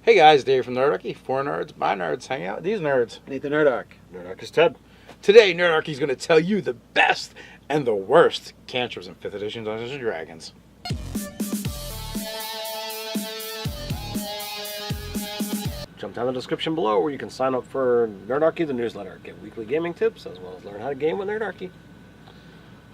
Hey guys, Dave from Nerdarchy. For nerds, by nerds, hang out with these nerds. Nathan Nerdarch. Nerdarchy is Ted. Today, Nerdarchy is going to tell you the best and the worst cantrips in 5th edition Dungeons & Dragons. Jump down the description below where you can sign up for Nerdarchy the News Letter. Get weekly gaming tips as well as learn how to game with Nerdarchy.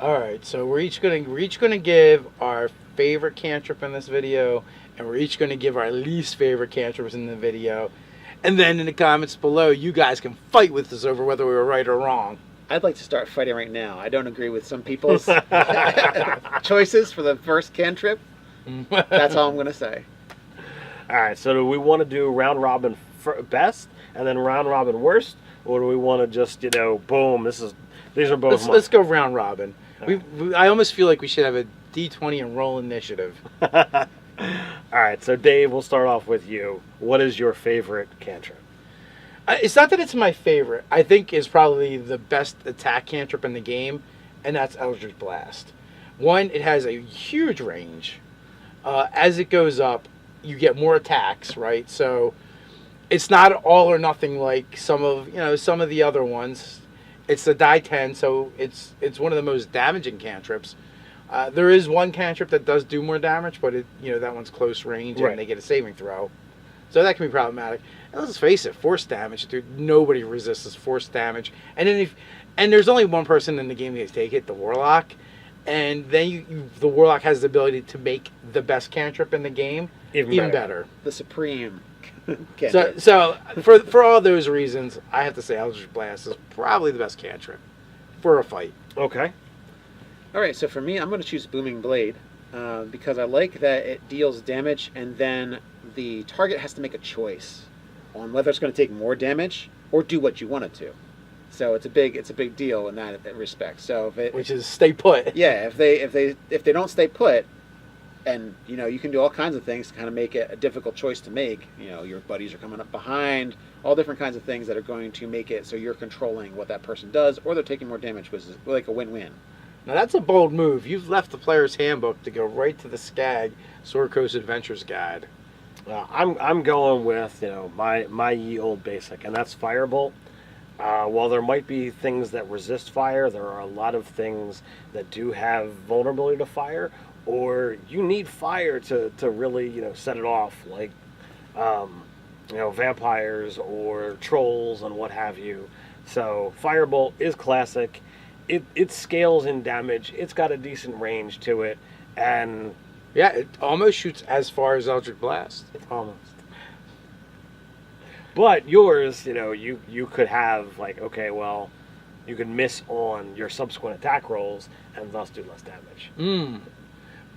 Alright, so we're each going to give our favorite cantrip in this video, and we're each going to give our least favorite cantrips in the video. And then in the comments below, you guys can fight with us over whether we were right or wrong. I'd like to start fighting right now. I don't agree with some people's choices for the first cantrip. That's all I'm going to say. Alright, so do we want to do round robin best and then round robin worst? Or do we want to just, boom, these are both Let's go round robin. I almost feel like we should have a D20 and roll initiative. Alright, so Dave, we'll start off with you. What is your favorite cantrip? It's not that it's my favorite. I think it's probably the best attack cantrip in the game, and that's Eldritch Blast. One, it has a huge range. As it goes up, you get more attacks, right? So it's not all or nothing like some of the other ones. It's a die 10, so it's one of the most damaging cantrips. There is one cantrip that does do more damage, but that one's close range, right, and they get a saving throw. So that can be problematic. And let's face it, force damage, dude, nobody resists force damage. And then there's only one person in the game that can take it, the Warlock. And then the Warlock has the ability to make the best cantrip in the game even better. The supreme cantrip. So for all those reasons, I have to say Eldritch Blast is probably the best cantrip for a fight. Okay. All right, so for me, I'm going to choose Booming Blade because I like that it deals damage, and then the target has to make a choice on whether it's going to take more damage or do what you want it to. So it's a big deal in that respect. So which is stay put. Yeah, if they don't stay put, and you can do all kinds of things to kind of make it a difficult choice to make. Your buddies are coming up behind, all different kinds of things that are going to make it so you're controlling what that person does, or they're taking more damage, which is like a win-win. Now that's a bold move. You've left the player's handbook to go right to the SCAG Sword Coast Adventures Guide. I'm going with my ye old basic, and that's Firebolt. While there might be things that resist fire, there are a lot of things that do have vulnerability to fire, or you need fire to really set it off, like vampires or trolls and what have you. So Firebolt is classic. It scales in damage. It's got a decent range to it, and yeah, it almost shoots as far as Eldritch Blast. Almost. But yours, you could have you could miss on your subsequent attack rolls and thus do less damage.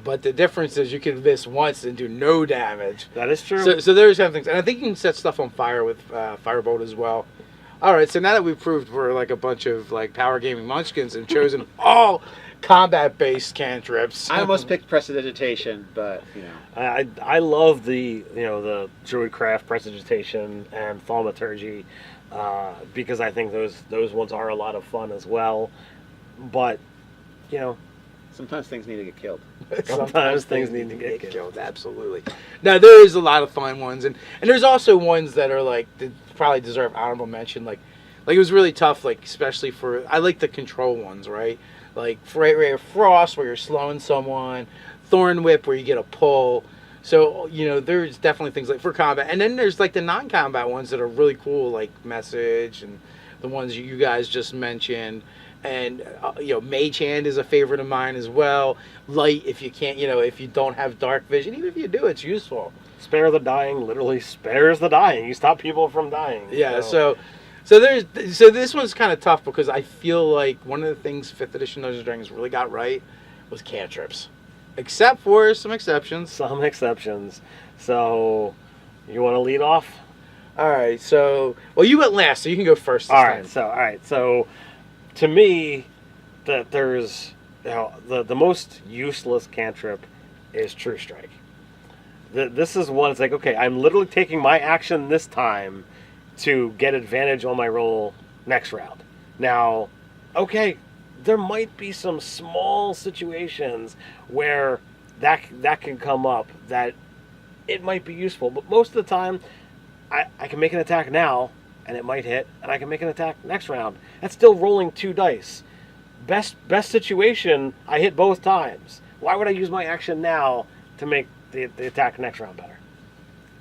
But the difference is you can miss once and do no damage. That is true. So there's some things, and I think you can set stuff on fire with Firebolt as well. All right, so now that we've proved we're like a bunch of power gaming munchkins and chosen all combat-based cantrips. I almost picked Prestidigitation, but I love the the Druidcraft Prestidigitation and Thaumaturgy because I think those ones are a lot of fun as well. But sometimes things need to get killed. Sometimes things need to get killed. Absolutely. Now there is a lot of fun ones, and there's also ones that are that probably deserve honorable mention. Like it was really tough. Especially I like the control ones, right? Like Ray of Frost, where you're slowing someone, Thorn Whip, where you get a pull. So there's definitely things for combat, and then there's the non-combat ones that are really cool, like Message and the ones you guys just mentioned. And Mage Hand is a favorite of mine as well. Light, if you can't, if you don't have dark vision, even if you do, it's useful. Spare the dying literally spares the dying. You stop people from dying. Yeah. So this one's kind of tough because I feel like one of the things 5th edition Dungeons & Dragons really got right was cantrips, except for some exceptions. Some exceptions. So you want to lead off? All right. So you went last, so you can go first. All right. So. To me, that there's the most useless cantrip is True Strike. This is one. It's okay, I'm literally taking my action this time to get advantage on my roll next round. Now, okay, there might be some small situations where that can come up that it might be useful, but most of the time I can make an attack now, and it might hit, and I can make an attack next round. That's still rolling 2 dice. Best situation, I hit both times. Why would I use my action now to make the attack next round better?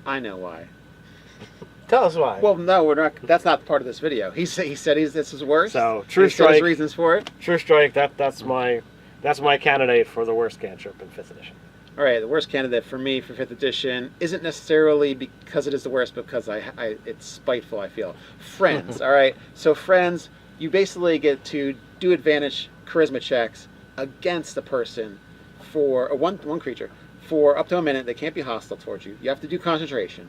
I know why. Tell us why. Well, no, we're not. That's not part of this video. He said this is worse. So True He said Strike. his reasons for it. True Strike. That's my candidate for the worst cantrip in 5th edition. All right, the worst candidate for me for 5th edition isn't necessarily because it is the worst, but because it's spiteful, I feel. Friends, all right? So friends, you basically get to do advantage charisma checks against a person for one creature for up to a minute. They can't be hostile towards you. You have to do concentration.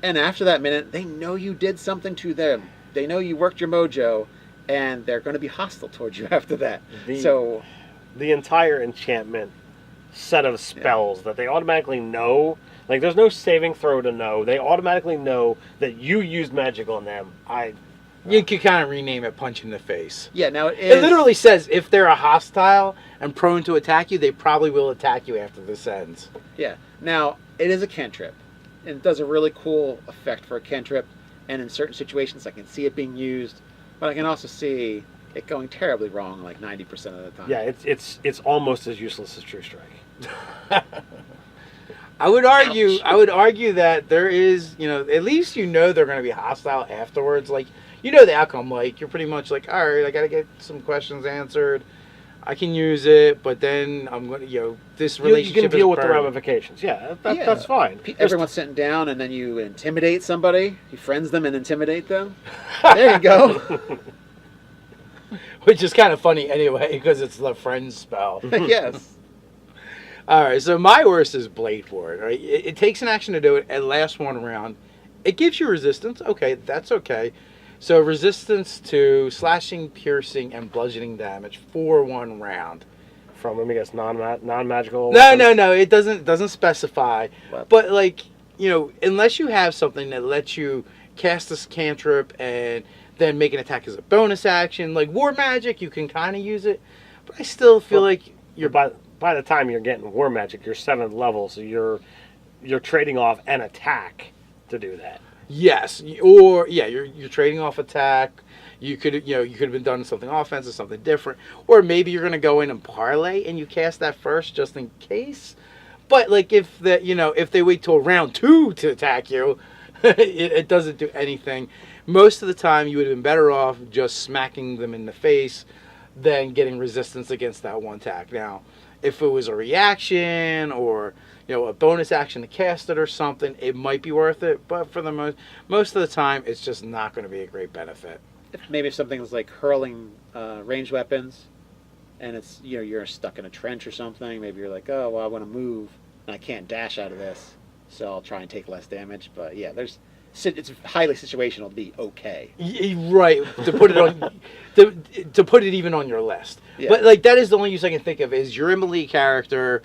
And after that minute, they know you did something to them. They know you worked your mojo, and they're going to be hostile towards you after that. The entire enchantment set of spells that they automatically know, like there's no saving throw to know. They automatically know that you used magic on them. You could kind of rename it punch in the face. Yeah, now It literally says if they're a hostile and prone to attack you, they probably will attack you after this ends. Yeah. Now, it is a cantrip, and it does a really cool effect for a cantrip, and in certain situations I can see it being used, but I can also see it going terribly wrong like 90% of the time. Yeah, it's almost as useless as True Strike. I would argue that there is, at least they're going to be hostile afterwards. Like, the outcome. Like, you're pretty much like, all right, I got to get some questions answered. I can use it, but then I'm going to, this relationship you can deal with the permanent. ramifications. Yeah, that's fine. Everyone's sitting down, and then you intimidate somebody. You friends them and intimidate them. There you go. Which is kind of funny anyway, because it's the friend spell. Yes. All right, so my worst is Blade Ward. Right? It takes an action to do it. It lasts 1 round. It gives you resistance. Okay, that's okay. So resistance to slashing, piercing, and bludgeoning damage for 1 round. From, let me guess, non-magical. No. It doesn't specify. What? But unless you have something that lets you cast this cantrip and then make an attack as a bonus action, like War Magic, you can kind of use it. But I still feel like you're by the time you're getting War Magic, you're 7th level, so you're trading off an attack to do that. Yes, or you're trading off attack. You could have been done something offensive, something different, or maybe you're going to go in and parlay and you cast that first just in case. But like if they wait till round 2 to attack you, it doesn't do anything. Most of the time, you would have been better off just smacking them in the face than getting resistance against that one attack. Now, if it was a reaction or a bonus action to cast it or something, it might be worth it. But for the most of the time, it's just not going to be a great benefit. Maybe if something was like hurling ranged weapons, and it's you're stuck in a trench or something. Maybe you're like, oh well, I want to move and I can't dash out of this, so I'll try and take less damage. But yeah, it's highly situational to be okay. Right, to put it on, to put it even on your list. Yeah. But like that is the only use I can think of is you're a melee character,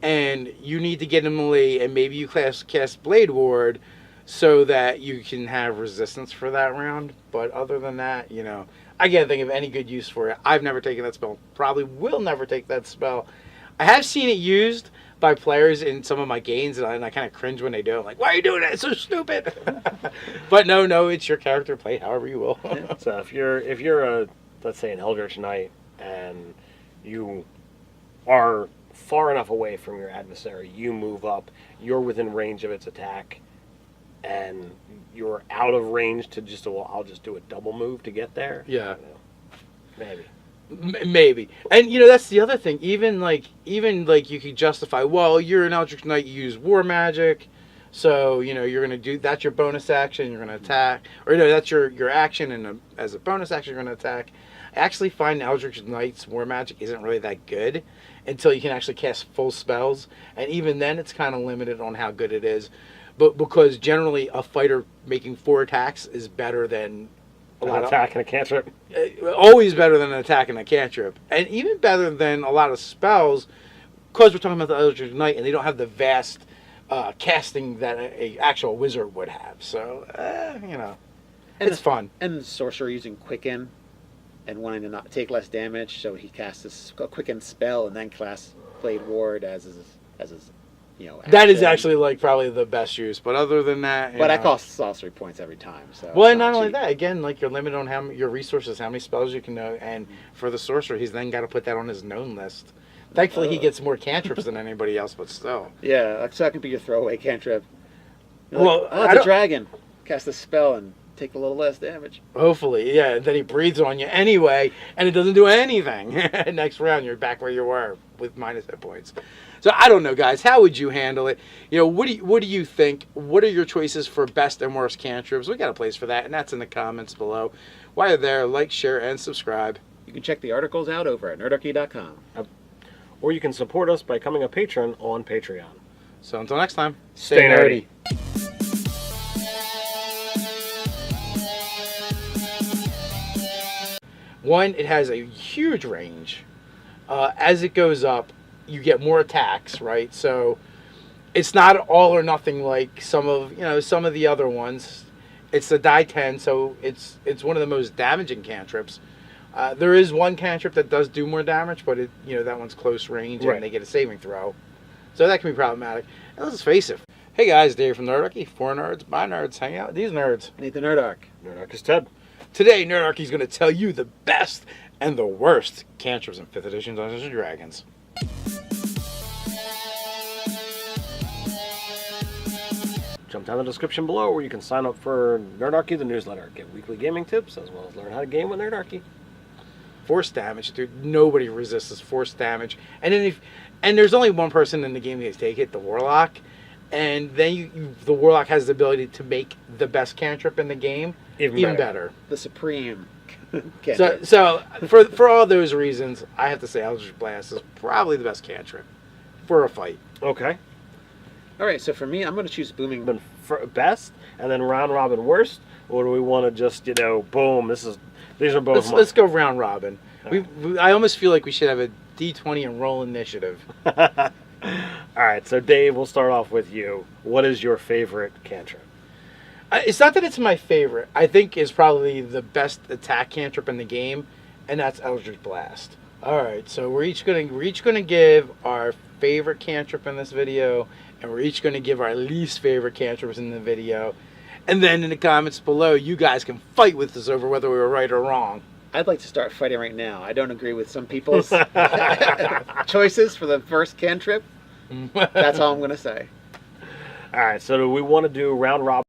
and you need to get in melee, and maybe you cast Blade Ward, so that you can have resistance for that round. But other than that, I can't think of any good use for it. I've never taken that spell. Probably will never take that spell. I have seen it used by players in some of my games, and I kind of cringe when they do. I'm like, why are you doing that? It's so stupid. But no, it's your character. Play however you will. So if you're a, let's say, an Eldritch Knight, and you are far enough away from your adversary, you move up, you're within range of its attack, and you're out of range to just, I'll just do a double move to get there. Yeah. Maybe. Maybe. And that's the other thing. Even like you could justify, well, you're an Eldritch Knight, you use War Magic, so you're gonna do that's your bonus action, you're gonna attack, or that's your action, and as a bonus action you're gonna attack. I actually find Eldritch Knight's War Magic isn't really that good until you can actually cast full spells, and even then it's kind of limited on how good it is. But because generally a fighter making 4 attacks is better than an attack and a cantrip. Always better than an attack and a cantrip. And even better than a lot of spells, because we're talking about the Eldritch Knight, and they don't have the vast casting that a actual wizard would have. So, it's fun. And the sorcerer using Quicken and wanting to not take less damage, so he casts a Quicken spell and then casts Blade Ward as his That is action. actually like probably the best use. But other than that, But that costs sorcery points every time. So well, it's and not only cheap. that, again, like you're limited on your resources, how many spells you can know, and for the sorcerer, he's then got to put that on his known list. Thankfully, he gets more cantrips than anybody else, but still. Yeah, like, so that can be your throwaway cantrip. You're Well, like, oh, I it's a don't- dragon. Cast a spell and take a little less damage. Hopefully, yeah. And then he breathes on you anyway, and it doesn't do anything. Next round, you're back where you were with minus hit points. So I don't know, guys. How would you handle it? What do you think? What are your choices for best and worst cantrips? We got a place for that, and that's in the comments below. While you're there, like, share, and subscribe. You can check the articles out over at nerdarchy.com. Or you can support us by becoming a patron on Patreon. So until next time, Stay nerdy. One, it has a huge range. As it goes up, you get more attacks, right? So it's not all or nothing like some of the other ones. It's a die 10, so it's one of the most damaging cantrips. There is one cantrip that does do more damage, but that one's close range Right. and they get a saving throw. So that can be problematic. And let's face it. Hey guys, Dave from Nerdarchy. For nerds, by nerds, hang out with these nerds. Nathan Nerdarch. Nerdarchy is Ted. Today, Nerdarchy's going to tell you the best and the worst cantrips in 5th edition Dungeons & Dragons. Jump down the description below where you can sign up for Nerdarchy the News Letter. Get weekly gaming tips as well as learn how to game with Nerdarchy. Force damage, dude. Nobody resists force damage. And then there's only one person in the game that can take it, the Warlock. And then the Warlock has the ability to make the best cantrip in the game even better. The supreme So, cantrip. so for all those reasons, I have to say Eldritch Blast is probably the best cantrip for a fight. Okay. All right, so for me, I'm going to choose Booming. Been best, and then round robin worst, or do we want to just boom? These are both. Let's go round robin. All I almost feel like we should have a D20 and roll initiative. All right, so Dave, we'll start off with you. What is your favorite cantrip? It's not that it's my favorite. I think it's probably the best attack cantrip in the game, and that's Eldritch Blast. All right, so we're each gonna give our favorite cantrip in this video, and we're each gonna give our least favorite cantrips in the video, and then in the comments below, you guys can fight with us over whether we were right or wrong. I'd like to start fighting right now. I don't agree with some people's choices for the first cantrip. That's all I'm going to say. All right, so do we want to do round robin?